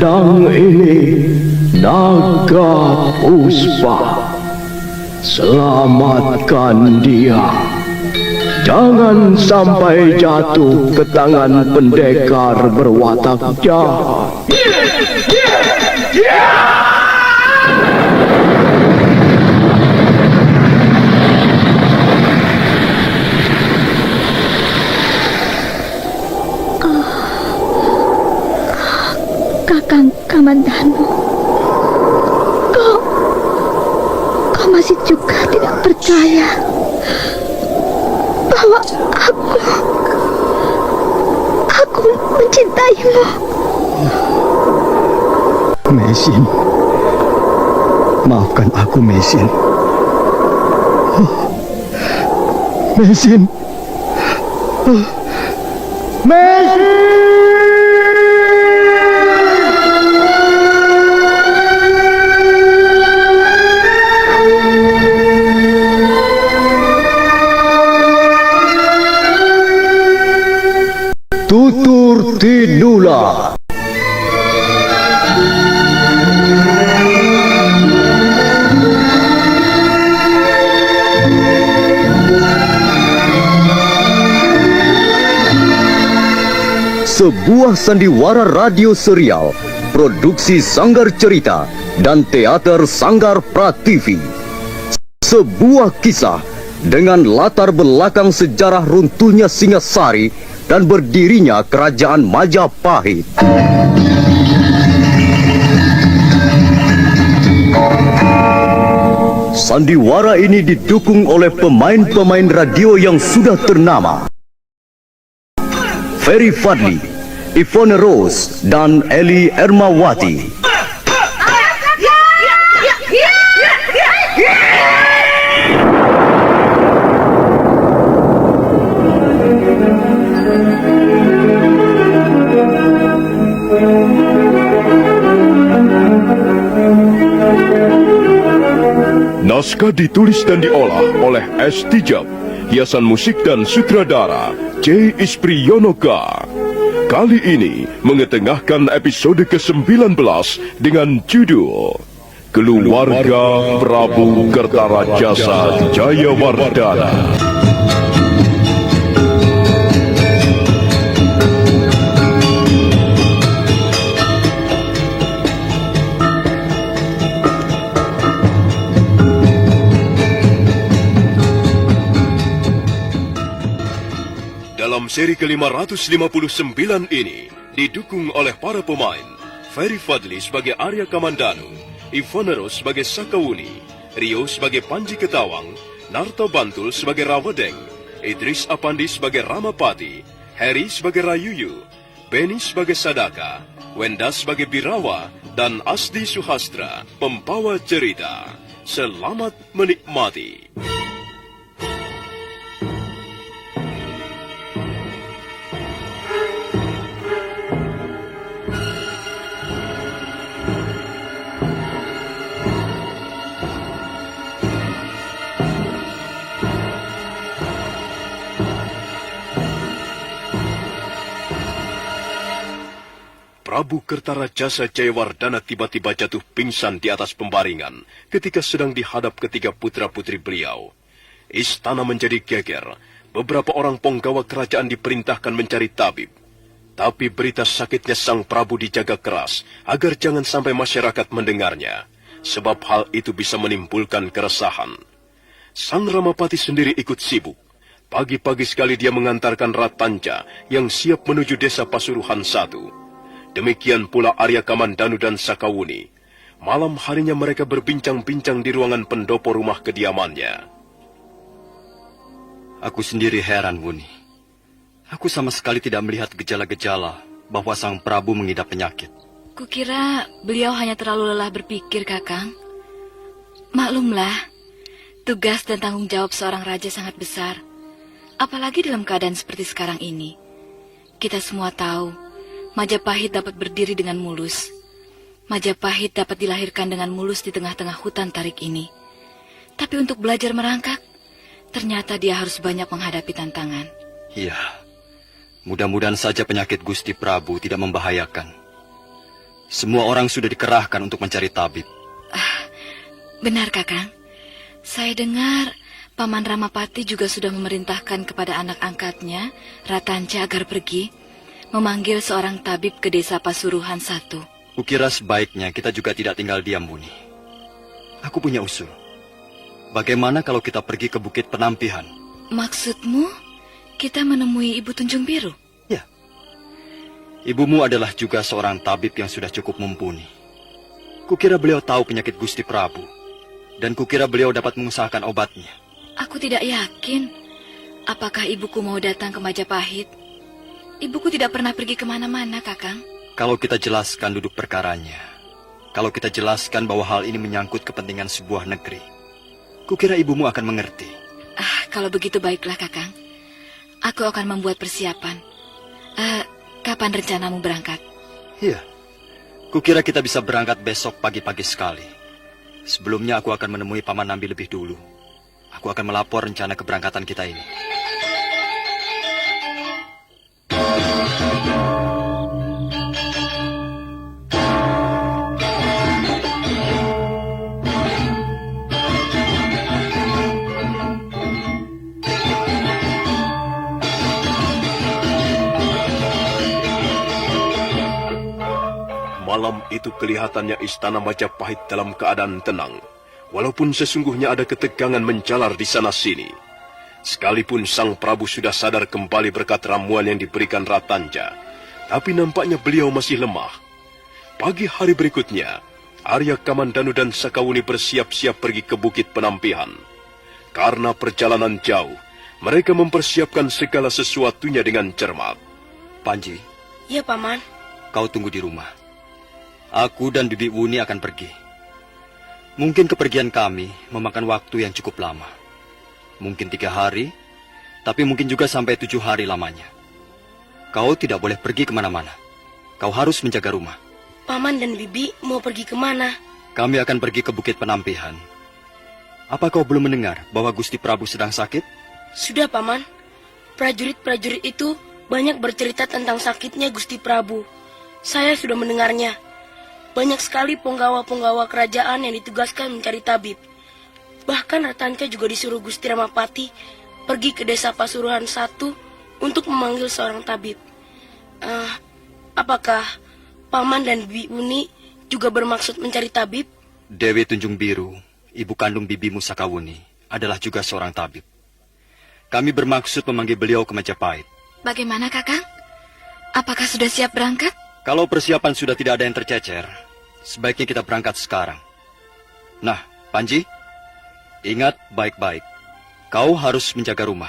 Pedang ini naga puspa. Selamatkan dia. Jangan sampai jatuh ke tangan pendekar berwatak jahat. Kakang Kamandanu, kau masih juga tidak percaya bahwa aku mencintaimu. Mesin, maafkan aku, Mesin. Mesin, Mesin. Tutur Tinula. Sebuah sandiwara radio serial, produksi Sanggar Cerita dan Teater Sanggar Prativi. Sebuah kisah dengan latar belakang sejarah runtuhnya Singasari dan berdirinya Kerajaan Majapahit. Sandiwara ini didukung oleh pemain-pemain radio yang sudah ternama. Ferry Fadli, Ivone Rose, dan Eli Ermawati. Naskah ditulis dan diolah oleh S. Tijab, hiasan musik dan sutradara C. Ispriyonoka. Kali ini mengetengahkan episode ke-19 dengan judul Keluarga Prabu Kertarajasa Jayawardana. Dalam seri ke-559 ini didukung oleh para pemain Ferry Fadli sebagai Arya Kamandanu, Ivone Rose sebagai Sakawuni, Rio sebagai Panji Ketawang, Narto Bantul sebagai Rawedeng, Idris Apandi sebagai Ramapati, Harry sebagai Rayuyu, Beni sebagai Sadaka, Wenda sebagai Birawa, dan Asdi Suhastra pembawa cerita. Selamat menikmati. Prabu Kertarajasa Jayawardana tiba-tiba jatuh pingsan di atas pembaringan ketika sedang dihadap ketiga putra-putri beliau. Istana menjadi geger. Beberapa orang penggawa kerajaan diperintahkan mencari tabib. Tapi berita sakitnya sang Prabu dijaga keras agar jangan sampai masyarakat mendengarnya, sebab hal itu bisa menimbulkan keresahan. Sang Ramapati sendiri ikut sibuk. Pagi-pagi sekali dia mengantarkan Ratanja yang siap menuju desa Pasuruhan 1. Demikian pula Arya Kamandanu dan Sakawuni. Malam harinya mereka berbincang-bincang di ruangan pendopo rumah kediamannya. Aku sendiri heran, Wuni. Aku sama sekali tidak melihat gejala-gejala bahwa sang Prabu mengidap penyakit. Kukira beliau hanya terlalu lelah berpikir, Kakang. Maklumlah, tugas dan tanggung jawab seorang raja sangat besar. Apalagi dalam keadaan seperti sekarang ini. Kita semua tahu Majapahit dapat berdiri dengan mulus. Majapahit dapat dilahirkan dengan mulus di tengah-tengah hutan tarik ini. Tapi untuk belajar merangkak, ternyata dia harus banyak menghadapi tantangan. Iya, mudah-mudahan saja penyakit Gusti Prabu tidak membahayakan. Semua orang sudah dikerahkan untuk mencari tabib. Benar, Kakang. Saya dengar Paman Ramapati juga sudah memerintahkan kepada anak angkatnya, Ratanca, agar pergi memanggil seorang tabib ke desa Pasuruhan 1. Kukira sebaiknya kita juga tidak tinggal diam, Buni. Aku punya usul. Bagaimana kalau kita pergi ke Bukit Penampihan? Maksudmu, kita menemui Ibu Tunjung Biru? Ya. Ibumu adalah juga seorang tabib yang sudah cukup mumpuni. Kukira beliau tahu penyakit Gusti Prabu. Dan kukira beliau dapat mengusahakan obatnya. Aku tidak yakin. Apakah ibuku mau datang ke Majapahit? Ibuku tidak pernah pergi kemana-mana, Kakang. Kalau kita jelaskan duduk perkaranya, kalau kita jelaskan bahwa hal ini menyangkut kepentingan sebuah negeri, kukira ibumu akan mengerti. Kalau begitu baiklah, Kakang. Aku akan membuat persiapan. Kapan rencanamu berangkat? Iya, kukira kita bisa berangkat besok pagi-pagi sekali. Sebelumnya aku akan menemui Paman Nambi lebih dulu. Aku akan melapor rencana keberangkatan kita ini. Malam itu kelihatannya istana Majapahit dalam keadaan tenang, walaupun sesungguhnya ada ketegangan menjalar di sana-sini. Sekalipun Sang Prabu sudah sadar kembali berkat ramuan yang diberikan Ratanca, tapi nampaknya beliau masih lemah. Pagi hari berikutnya, Arya Kamandanu dan Sakawuni bersiap-siap pergi ke Bukit Penampihan. Karena perjalanan jauh, mereka mempersiapkan segala sesuatunya dengan cermat. Panji, Ya, Paman. kau tunggu di rumah. Aku dan Bibi Wuni akan pergi. Mungkin kepergian kami memakan waktu yang cukup lama. Mungkin 3 hari, tapi mungkin juga sampai 7 hari lamanya. Kau tidak boleh pergi kemana-mana. Kau harus menjaga rumah. Paman dan Bibi mau pergi kemana? Kami akan pergi ke Bukit Penampihan. Apa kau belum mendengar bahwa Gusti Prabu sedang sakit? Sudah, Paman. Prajurit-prajurit itu banyak bercerita tentang sakitnya Gusti Prabu. Saya sudah mendengarnya. Banyak sekali penggawa-penggawa kerajaan yang ditugaskan mencari tabib. Bahkan Ratanca juga disuruh Gusti Ramapati pergi ke desa Pasuruhan 1 untuk memanggil seorang tabib. Apakah Paman dan Bibi Uni juga bermaksud mencari tabib? Dewi Tunjung Biru, ibu kandung bibimu Sakawuni, adalah juga seorang tabib. Kami bermaksud memanggil beliau ke Majapahit. Bagaimana, Kakang? Apakah sudah siap berangkat? Kalau persiapan sudah tidak ada yang tercecer, sebaiknya kita berangkat sekarang. Nah, Panji, ingat baik-baik. Kau harus menjaga rumah.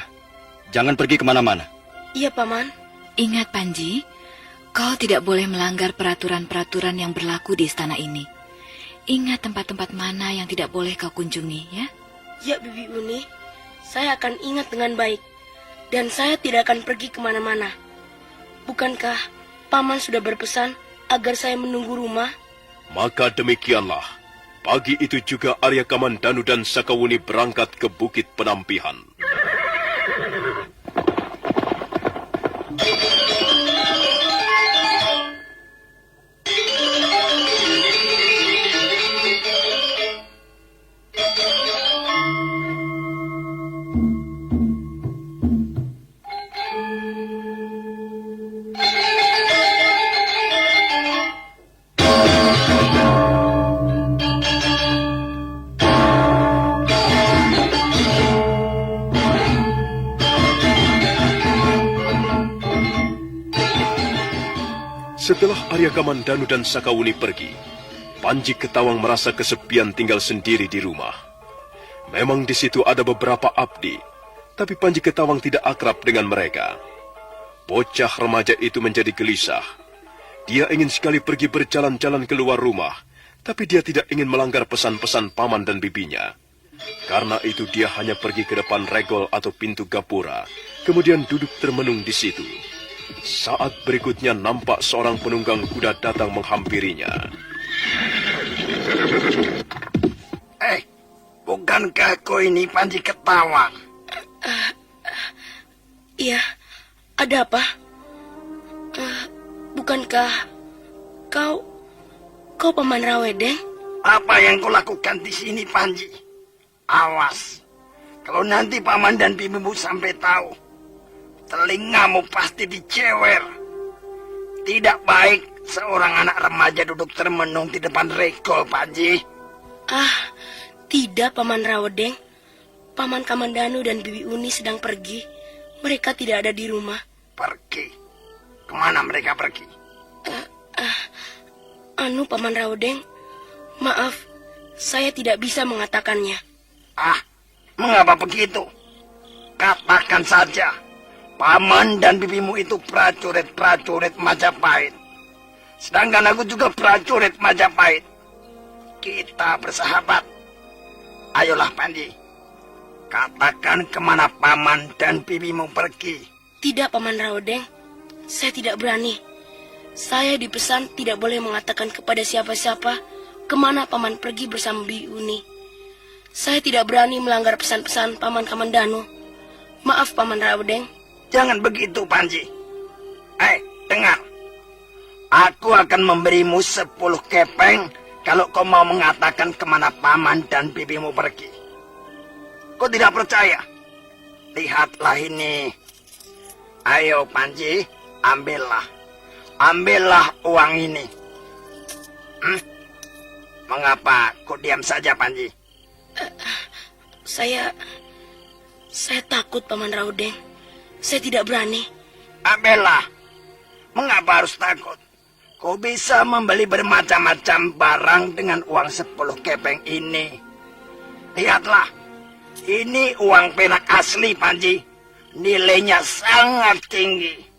Jangan pergi kemana-mana. Iya, Paman. Ingat, Panji, kau tidak boleh melanggar peraturan-peraturan yang berlaku di istana ini. Ingat tempat-tempat mana yang tidak boleh kau kunjungi, ya? Ya, Bibi Uni. Saya akan ingat dengan baik. Dan saya tidak akan pergi kemana-mana. Bukankah Paman sudah berpesan agar saya menunggu rumah? Maka demikianlah, pagi itu juga Arya Kamandanu dan Sakawuni berangkat ke Bukit Penampihan. Setelah Arya Kamandanu dan Sakawuni pergi, Panji Ketawang merasa kesepian tinggal sendiri di rumah. Memang di situ ada beberapa abdi, tapi Panji Ketawang tidak akrab dengan mereka. Bocah remaja itu menjadi gelisah. Dia ingin sekali pergi berjalan-jalan keluar rumah, tapi dia tidak ingin melanggar pesan-pesan paman dan bibinya. Karena itu dia hanya pergi ke depan regol atau pintu gapura, kemudian duduk termenung di situ. Saat berikutnya nampak seorang penunggang kuda datang menghampirinya. Bukankah kau ini Panji Ketawang? Iya, ada apa? Bukankah kau Kau Paman Rawedeng? Apa yang kau lakukan di sini, Panji? Awas, kalau nanti paman dan bibimu sampai tahu, telingamu pasti dicewer. Tidak baik seorang anak remaja duduk termenung di depan regol, Panji. Ah, tidak Paman Rawedeng. Paman Kamandanu dan Bibi Uni sedang pergi. Mereka tidak ada di rumah. Pergi? Kemana mereka pergi? Paman Rawedeng, maaf, saya tidak bisa mengatakannya. Ah, mengapa begitu? Katakan saja, paman dan bibimu itu prajurit-prajurit Majapahit. Sedangkan aku juga prajurit Majapahit. Kita bersahabat. Ayolah Panji, katakan kemana paman dan bibimu pergi. Tidak Paman Rawedeng, saya tidak berani. Saya dipesan tidak boleh mengatakan kepada siapa-siapa kemana paman pergi bersama Bibi Uni. Saya tidak berani melanggar pesan-pesan Paman Kamandanu. Maaf Paman Rawedeng. Jangan begitu Panji. Dengar. Aku akan memberimu 10 kepeng kalau kau mau mengatakan kemana paman dan bibimu pergi. Kau tidak percaya? Lihatlah ini. Ayo Panji, ambillah. Ambillah uang ini. Mengapa kau diam saja Panji? Saya takut Paman Rawedeng. Saya tidak berani. Ambillah. Mengapa harus takut? Kau bisa membeli bermacam-macam barang dengan uang 10 kepeng ini. Lihatlah. Ini uang perak asli Panji. Nilainya sangat tinggi.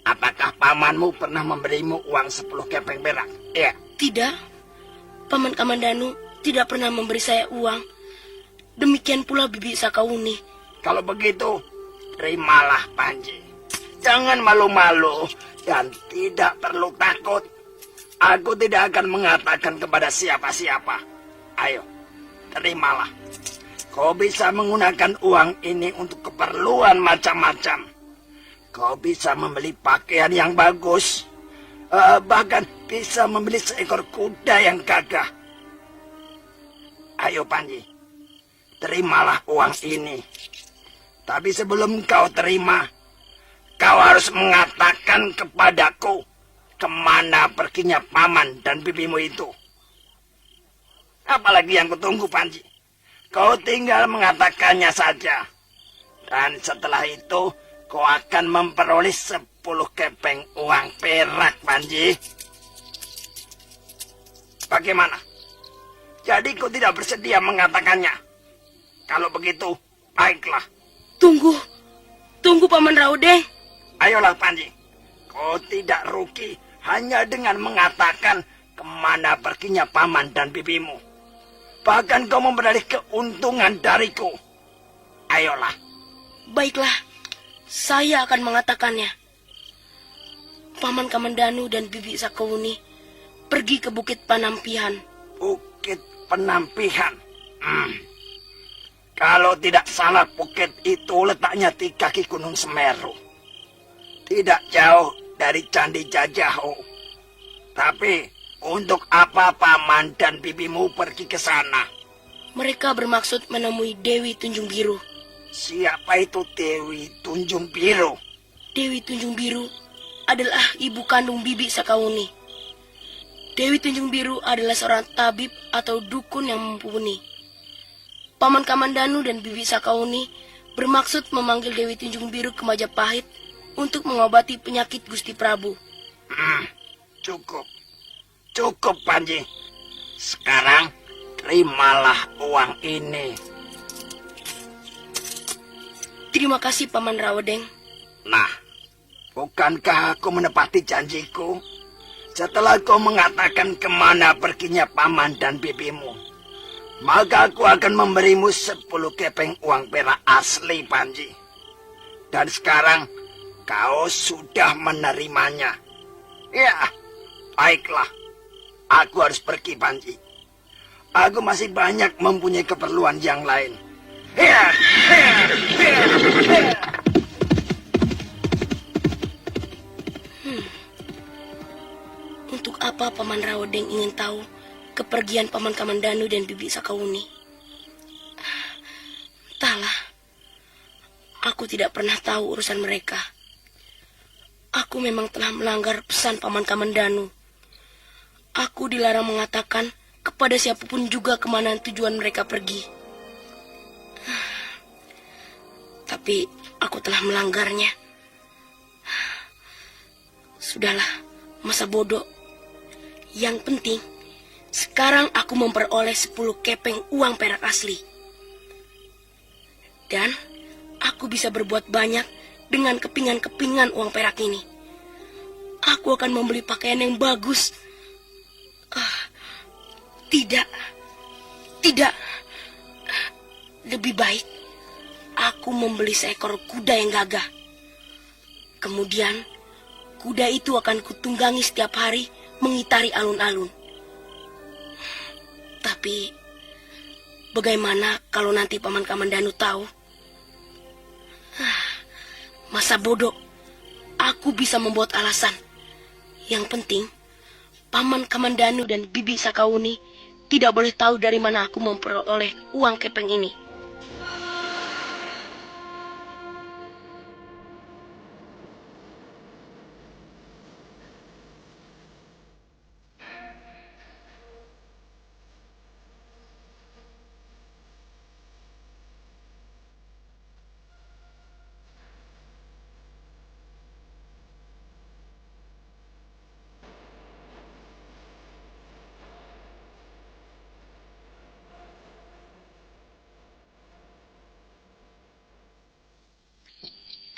Apakah pamanmu pernah memberimu uang 10 kepeng perak? Ya. Tidak. Paman Kamandanu tidak pernah memberi saya uang. Demikian pula Bibi Sakauni. Kalau begitu, terimalah Panji. Jangan malu-malu dan tidak perlu takut. Aku tidak akan mengatakan kepada siapa-siapa. Ayo, terimalah. Kau bisa menggunakan uang ini untuk keperluan macam-macam. Kau bisa membeli pakaian yang bagus. Bahkan bisa membeli seekor kuda yang gagah. Ayo Panji, terimalah uang ini. Tapi sebelum kau terima, kau harus mengatakan kepadaku kemana perginya paman dan bibimu itu. Apalagi yang kutunggu Panji. Kau tinggal mengatakannya saja. Dan setelah itu, kau akan memperoleh 10 kepeng uang perak, Panji. Bagaimana? Jadi kau tidak bersedia mengatakannya? Kalau begitu, baiklah. Tunggu Paman Rawedeng. Ayolah Panji. Kau tidak rugi hanya dengan mengatakan kemana perginya paman dan bibimu. Bahkan kau memperoleh keuntungan dariku. Ayolah. Baiklah, saya akan mengatakannya. Paman Kamandanu dan Bibi Sakauni pergi ke Bukit Panampihan. Bukit Penampihan. Kalau tidak salah, bukit itu letaknya di kaki Gunung Semeru. Tidak jauh dari Candi Jajaho. Tapi untuk apa paman dan bibimu pergi ke sana? Mereka bermaksud menemui Dewi Tunjung Biru. Siapa itu Dewi Tunjung Biru? Dewi Tunjung Biru adalah ibu kandung Bibi Sakauni. Dewi Tunjung Biru adalah seorang tabib atau dukun yang mumpuni. Paman Kamandanu dan Bibi Sakauni bermaksud memanggil Dewi Tunjung Biru ke Majapahit untuk mengobati penyakit Gusti Prabu. Cukup Panji. Sekarang terimalah uang ini. Terima kasih Paman Rawedeng. Nah, bukankah aku menepati janjiku? Setelah kau mengatakan kemana perginya paman dan bibimu, maka aku akan memberimu 10 kepeng uang perak asli, Panji. Dan sekarang kau sudah menerimanya. Ya, baiklah. Aku harus pergi, Panji. Aku masih banyak mempunyai keperluan yang lain. Untuk apa Mengapa Paman Rawedeng ingin tahu kepergian Paman Kamandanu dan Bibi Sakauni? Entahlah. Aku tidak pernah tahu urusan mereka. Aku memang telah melanggar pesan Paman Kamandanu. Aku dilarang mengatakan kepada siapapun juga kemana tujuan mereka pergi. Tapi aku telah melanggarnya. Sudahlah, masa bodoh. Yang penting, sekarang aku memperoleh 10 kepeng uang perak asli. Dan aku bisa berbuat banyak dengan kepingan-kepingan uang perak ini. Aku akan membeli pakaian yang bagus. Tidak. Lebih baik aku membeli seekor kuda yang gagah. Kemudian, kuda itu akan kutunggangi setiap hari mengitari alun-alun. Tapi, bagaimana kalau nanti Paman Kamandanu tahu? Masa bodoh, aku bisa membuat alasan. Yang penting, Paman Kamandanu dan Bibi Sakauni tidak boleh tahu dari mana aku memperoleh uang kepeng ini.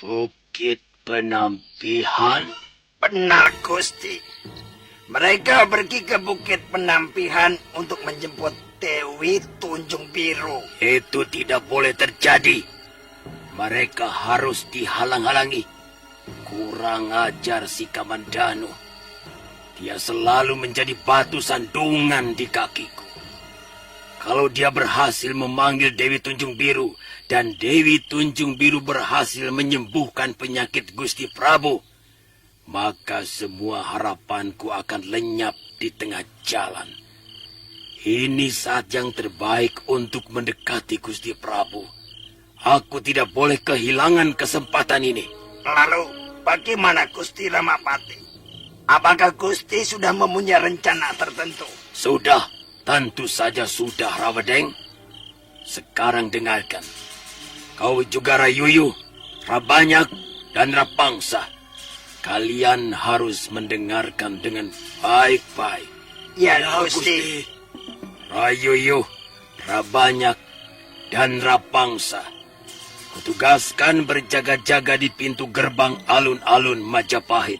Bukit Penampihan? Benar, Gusti. Mereka pergi ke Bukit Penampihan untuk menjemput Dewi Tunjung Biru. Itu tidak boleh terjadi. Mereka harus dihalang-halangi. Kurang ajar si Kamandanu. Dia selalu menjadi batu sandungan di kakiku. Kalau dia berhasil memanggil Dewi Tunjung Biru dan Dewi Tunjung Biru berhasil menyembuhkan penyakit Gusti Prabu, maka semua harapanku akan lenyap di tengah jalan. Ini saat yang terbaik untuk mendekati Gusti Prabu. Aku tidak boleh kehilangan kesempatan ini. Lalu, bagaimana Gusti Ramapati? Apakah Gusti sudah mempunyai rencana tertentu? Sudah, tentu saja sudah, Rawedeng. Sekarang dengarkan. Kau juga Rayuyu, Rabanyak, dan Rapangsa. Kalian harus mendengarkan dengan baik-baik. Ya, Gusti. Rayuyu, Rabanyak, dan Rapangsa. Kutugaskan berjaga-jaga di pintu gerbang alun-alun Majapahit.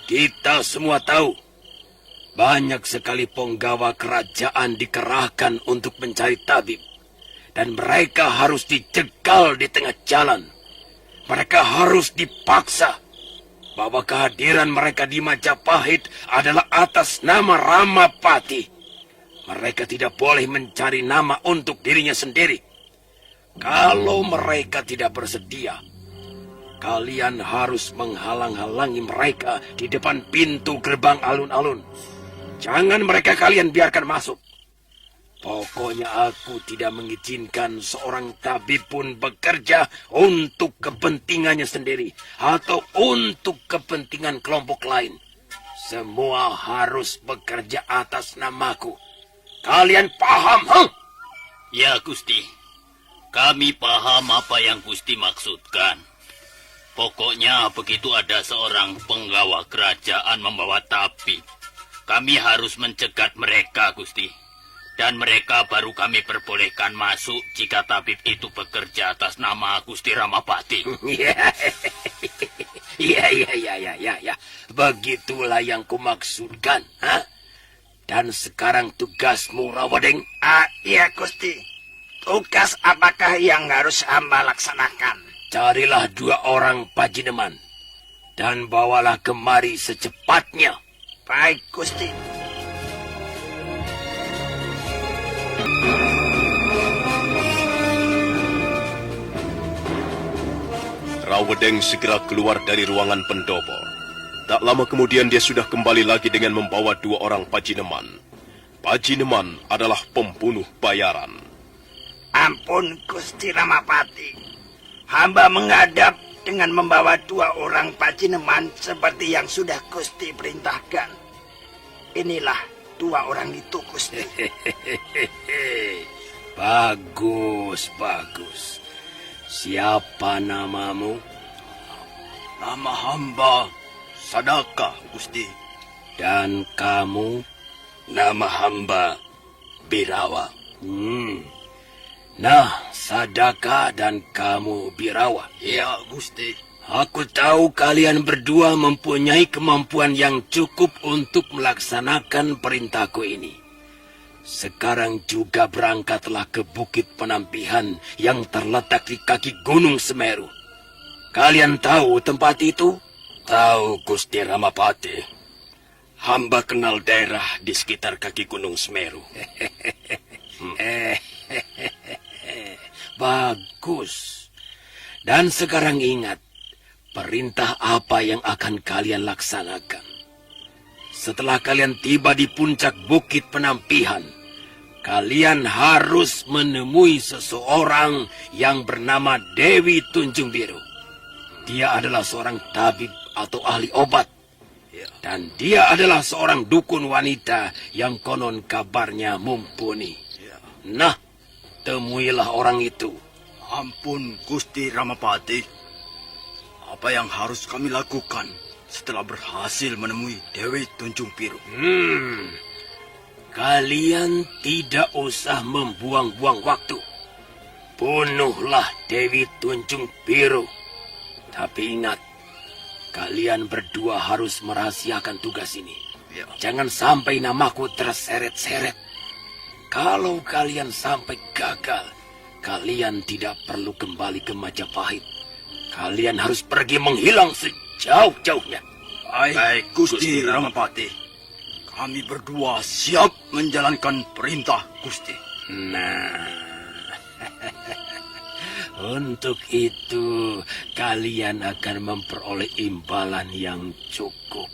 Kita semua tahu, banyak sekali penggawa kerajaan dikerahkan untuk mencari tabib. Dan mereka harus dijegal di tengah jalan. Mereka harus dipaksa bahwa kehadiran mereka di Majapahit adalah atas nama Ramapati. Mereka tidak boleh mencari nama untuk dirinya sendiri. Kalau mereka tidak bersedia, kalian harus menghalang-halangi mereka di depan pintu gerbang alun-alun. Jangan mereka kalian biarkan masuk. Pokoknya aku tidak mengizinkan seorang tabib pun bekerja untuk kepentingannya sendiri atau untuk kepentingan kelompok lain. Semua harus bekerja atas namaku. Kalian paham, huh? Ya, Gusti. Kami paham apa yang Gusti maksudkan. Pokoknya begitu ada seorang penggawa kerajaan membawa tabib, kami harus mencegat mereka, Gusti. Dan mereka baru kami perbolehkan masuk jika tabib itu bekerja atas nama Gusti Ramapati. Ya. Begitulah yang kumaksudkan. Ha? Dan sekarang tugasmu, Rawedeng. Iya, Gusti. Tugas apakah yang harus hamba laksanakan? Carilah 2 orang pajineman. Dan bawalah kemari secepatnya. Baik, Gusti. Rawedeng segera keluar dari ruangan pendopo. Tak lama kemudian dia sudah kembali lagi dengan membawa 2 orang Pajineman. Pajineman adalah pembunuh bayaran. Ampun Gusti Ramapati. Hamba menghadap dengan membawa 2 orang Pajineman seperti yang sudah Gusti perintahkan. Inilah 2 orang itu, Gusti. Bagus, bagus. Siapa namamu? Nama hamba Sadaka, Gusti. Dan kamu? Nama hamba Birawa. Nah, Sadaka dan kamu Birawa. Ya, Gusti. Aku tahu kalian berdua mempunyai kemampuan yang cukup untuk melaksanakan perintahku ini. Sekarang juga berangkatlah ke Bukit Penampihan yang terletak di kaki Gunung Semeru. Kalian tahu tempat itu? Tahu, Gusti Ramapati. Hamba kenal daerah di sekitar kaki Gunung Semeru. Bagus. Dan sekarang ingat, perintah apa yang akan kalian laksanakan. Setelah kalian tiba di puncak Bukit Penampihan, kalian harus menemui seseorang yang bernama Dewi Tunjung Biru. Dia adalah seorang tabib atau ahli obat. Dan dia adalah seorang dukun wanita yang konon kabarnya mumpuni. Nah, temuilah orang itu. Ampun, Gusti Ramapati. Apa yang harus kami lakukan setelah berhasil menemui Dewi Tunjung Biru? Kalian tidak usah membuang-buang waktu. Bunuhlah Dewi Tunjung Biru. Tapi ingat, kalian berdua harus merahasiakan tugas ini. Jangan sampai namaku terseret-seret. Kalau kalian sampai gagal, kalian tidak perlu kembali ke Majapahit. Kalian harus pergi menghilang sejauh-jauhnya. Baik, Gusti Ramapati. Kami berdua siap menjalankan perintah Gusti. Nah, untuk itu kalian akan memperoleh imbalan yang cukup.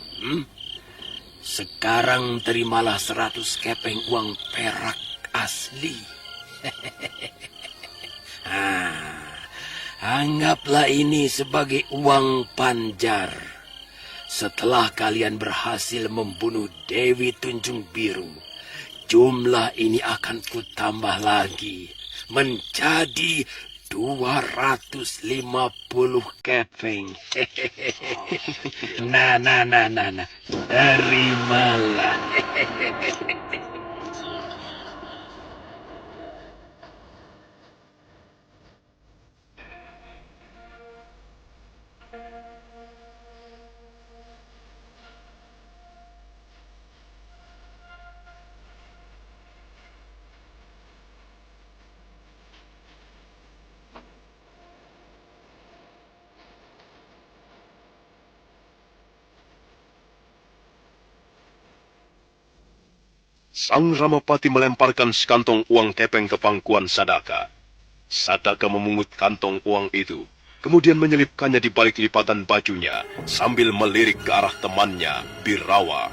Sekarang terimalah 100 kepeng uang perak asli. Anggaplah ini sebagai uang panjar. Setelah kalian berhasil membunuh Dewi Tunjung Biru, jumlah ini akan kutambah lagi menjadi 250 kepeng. Nah. Terimalah. Sang Ramapati melemparkan sekantong uang kepeng ke pangkuan Sadaka. Sadaka memungut kantong uang itu, kemudian menyelipkannya di balik lipatan bajunya sambil melirik ke arah temannya, Birawa.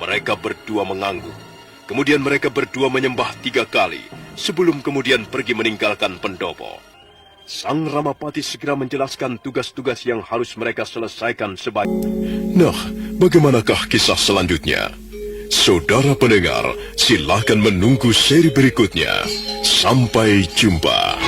Mereka berdua mengangguk. Kemudian mereka berdua menyembah 3 kali, sebelum kemudian pergi meninggalkan pendopo. Sang Ramapati segera menjelaskan tugas-tugas yang harus mereka selesaikan sebaik. Nah, bagaimanakah kisah selanjutnya? Saudara pendengar, silakan menunggu seri berikutnya. Sampai jumpa.